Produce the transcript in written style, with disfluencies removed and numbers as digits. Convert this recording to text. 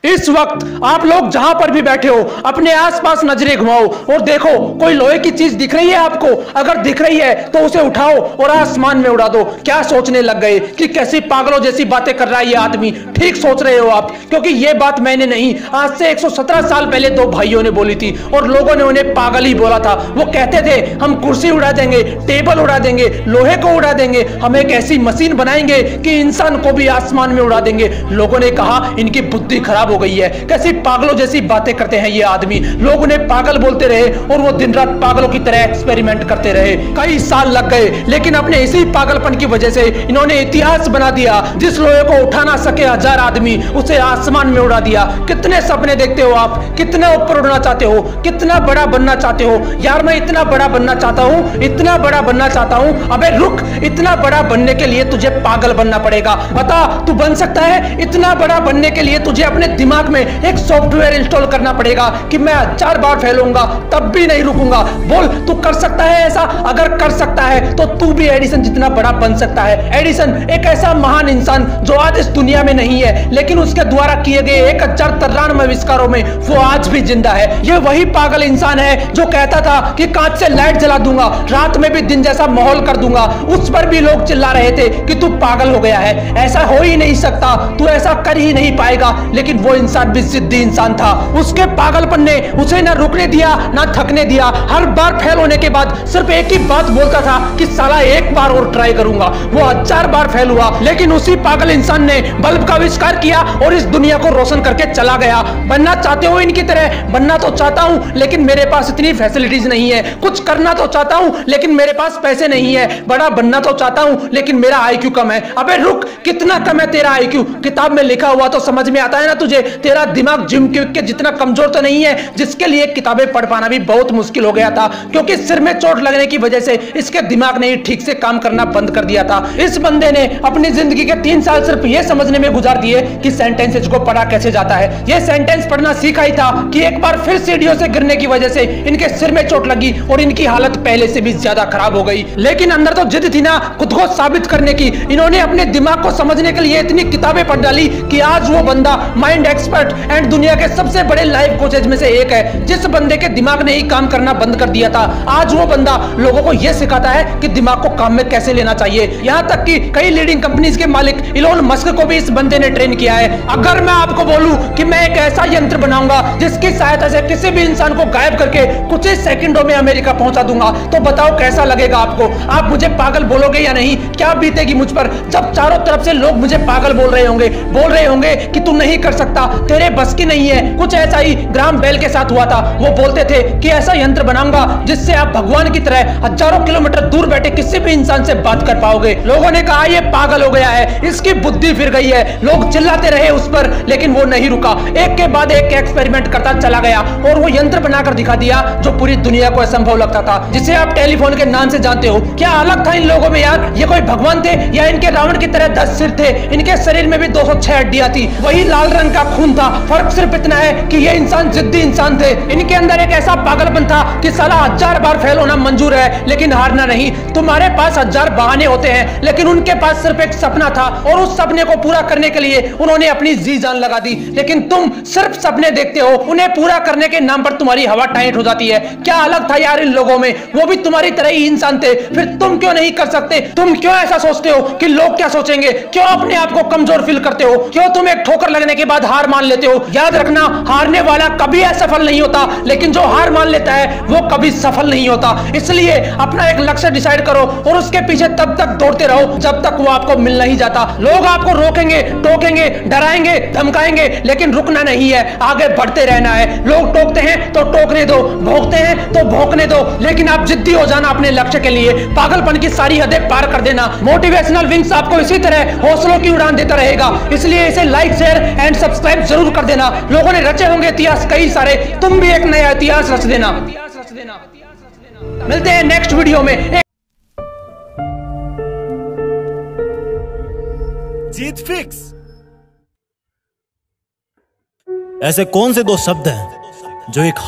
इस वक्त आप लोग जहां पर भी बैठे हो अपने आसपास नजरें घुमाओ और देखो कोई लोहे की चीज दिख रही है आपको। अगर दिख रही है तो उसे उठाओ और आसमान में उड़ा दो। क्या सोचने लग गए कि कैसी पागलों जैसी बातें कर रहा है ये आदमी। ठीक सोच रहे हो आप, क्योंकि ये बात मैंने नहीं, आज से 117 साल पहले दो भाइयों ने बोली थी और लोगों ने उन्हें पागल ही बोला था। वो कहते थे हम कुर्सी उड़ा देंगे, टेबल उड़ा देंगे, लोहे को उड़ा देंगे, हम एक ऐसी मशीन बनाएंगे कि इंसान को भी आसमान में उड़ा देंगे। लोगों ने कहा इनकी बुद्धि खराब हो गई है, कैसी पागलों जैसी बातें करते हैं ये आदमी। लोग उन्हें पागल बोलते रहे और वो दिन रात पागलों की तरह एक्सपेरिमेंट करते रहे। कई साल लग गए, लेकिन अपने इसी पागलपन की वजह से इन्होंने इतिहास बना दिया। जिस लोहे को उठा ना सके 1000 आदमी, उसे आसमान में उड़ा दिया। कितने सपने देखते हो आप, कितना ऊपर उड़ना चाहते हो, कितना बड़ा बनना चाहते हो। यार मैं इतना बड़ा बनना चाहता हूँ, इतना बड़ा बनना चाहता हूँ। अबे रुक, इतना बड़ा बनने के लिए तुझे पागल बनना पड़ेगा। बता तू बन सकता है? इतना बड़ा बनने के लिए तुझे अपने दिमाग में एक सॉफ्टवेयर इंस्टॉल करना पड़ेगा कि मैं 1000 बार फैलूंगा तब भी नहीं रुकूंगा। बोल तू कर सकता है ऐसा? अगर कर सकता है तो तू भी एडिसन जितना बड़ा बन सकता है। एडिसन एक ऐसा महान इंसान जो आज इस दुनिया में नहीं है, लेकिन उसके द्वारा किए गए 1093 आविष्कारों में वो आज भी जिंदा है। ये वही पागल इंसान है जो कहता था कि कांच से लाइट जला दूंगा, रात में भी दिन जैसा माहौल कर दूंगा। उस पर भी लोग चिल्ला रहे थे कि तू पागल हो गया है, ऐसा हो ही नहीं सकता, तू ऐसा कर ही नहीं पाएगा। लेकिन वो इंसान भी जिद्दी इंसान था। उसके पागलपन ने उसे ना रुकने दिया ना थकने दिया। हर बार फेल होने के बाद सिर्फ एक ही बात बोलता था कि साला एक बार और ट्राई करूंगा। वो 1000 बार फेल हुआ, लेकिन उसी पागल इंसान ने बल्ब का आविष्कार किया और इस दुनिया को रोशन करके चला गया। बनना चाहते हो इनकी तरह? बनना तो चाहता हूं, लेकिन मेरे पास इतनी फैसिलिटीज नहीं है। कुछ करना तो चाहता हूं, लेकिन मेरे पास पैसे नहीं है। बड़ा बनना तो चाहता हूं, लेकिन मेरा आईक्यू कम है। अबे रुक, कितना कम है तेरा आईक्यू? किताब में लिखा हुआ तो समझ में आता है ना तुझे? तेरा दिमाग जिम के जितना कमजोर तो नहीं है, जिसके लिए किताबें पढ़ पाना भी बहुत मुश्किल हो गया था, क्योंकि सिर में चोट लगने की वजह से इसके दिमाग ने ठीक से काम करना बंद कर दिया था। इस बंदे ने अपनी जिंदगी के 3 साल सिर्फ यह समझने में गुजार दिए कि सेंटेंसेस को पढ़ा कैसे जाता है। यह सेंटेंस पढ़ना सीखा ही था कि एक बार फिर सीढ़ियों से गिरने की वजह से इनके सिर में चोट लगी और इनकी हालत पहले से भी ज्यादा खराब हो गई। लेकिन अंदर तो जिद थी ना खुद को साबित करने की। इन्होंने अपने दिमाग को समझने के लिए इतनी किताबें पढ़ डाली कि आज वो बंदा माइंड एक्सपर्ट एंड दुनिया के सबसे बड़े लाइफ कोचेज में से एक है। जिस बंदे के दिमाग ने ही काम करना बंद कर दिया था, आज वो बंदा लोगों को यह सिखाता है कि दिमाग को काम में कैसे लेना चाहिए। यहां तक कि कई लीडिंग कंपनीज के मालिक इलोन मस्क को भी इस बंदे ने ट्रेन किया है। अगर मैं आपको बोलूं कि मैं एक ऐसा यंत्र बनाऊंगा जिसकी सहायता से किसी भी इंसान को गायब करके कुछ ही सेकंडों में अमेरिका पहुंचा दूंगा, तो बताओ कैसा लगेगा आपको? आप मुझे पागल बोलोगे या नहीं? क्या बीतेगी मुझ पर जब चारों तरफ से लोग मुझे पागल बोल रहे होंगे कि तू नहीं कर सकता, तेरे बस की नहीं है। कुछ ऐसा ही ग्राहम बेल के साथ हुआ था। वो बोलते थे कि ऐसा यंत्र बनाऊंगा जिससे आप भगवान की तरह हजारों किलोमीटर दूर बैठे किसी भी इंसान से बात कर पाओगे। लोगों ने कहा ये पागल हो गया है, इसकी बुद्धि फिर गई है। लोग चिल्लाते रहे उस पर, लेकिन वो नहीं रुका। एक के बाद एक एक्सपेरिमेंट करता चला गया और वो यंत्र बनाकर दिखा दिया जो पूरी दुनिया को असंभव लगता था, जिसे आप टेलीफोन के नाम से जानते हो। क्या अलग था इन लोगों में यार? ये कोई भगवान थे या इनके रावण की तरह 10 सिर थे? इनके शरीर में भी 206 हड्डियां थी, वही लाल रंग का खून था। फर्क सिर्फ इतना है कि ये इंसान जिद्दी इंसान थे। इनके अंदर एक ऐसा पागलपन था कि साला 1000 बार फेल होना मंजूर है लेकिन हारना नहीं। तुम्हारे पास 1000 बहाने होते हैं, लेकिन उनके पास सिर्फ एक सपना था और उस सपने को पूरा करने के लिए उन्होंने अपनी जी जान लगा दी। लेकिन तुम सिर्फ सपने देखते हो, उन्हें पूरा करने के नाम पर तुम्हारी हवा टाइट हो जाती है। क्या अलग था यार इन लोगों में? वो भी तुम्हारी तरह ही इंसान थे, फिर तुम क्यों नहीं कर सकते? तुम क्यों ऐसा सोचते हो कि लोग क्या सोचेंगे? क्यों अपने आप को कमजोर फील करते हो? क्यों तुम एक ठोकर लगने के बाद हार मान लेते हो? याद रखना, हारने वाला कभी असफल नहीं होता, लेकिन जो हार मान लेता है वो कभी सफल नहीं होता। इसलिए अपना एक लक्ष्य डिसाइड करो और उसके पीछे तब तक दौड़ते रहो जब तक वो आपको मिल नहीं जाता। लोग आपको रोकेंगे, टोकेंगे, डराएंगे, धमकाएंगे, लेकिन रुकना नहीं है, आगे बढ़ते रहना है। लोग टोकते हैं तो टोकने दो, भोंकते हैं तो भोंकने दो, लेकिन आप जिद्दी हो जाना अपने लक्ष्य के लिए। पागलपन की सारी हदें पार कर देना। मोटिवेशनल विंग्स आपको इसी तरह हौसलों की उड़ान देता रहेगा, इसलिए इसे लाइक, शेयर एंड सब्सक्राइब जरूर कर देना। लोगों ने रचे होंगे इतिहास कई सारे, तुम भी एक नया इतिहास रच देना। मिलते हैं नेक्स्ट वीडियो में। जीत फिक्स। ऐसे कौन से 2 शब्द हैं जो एक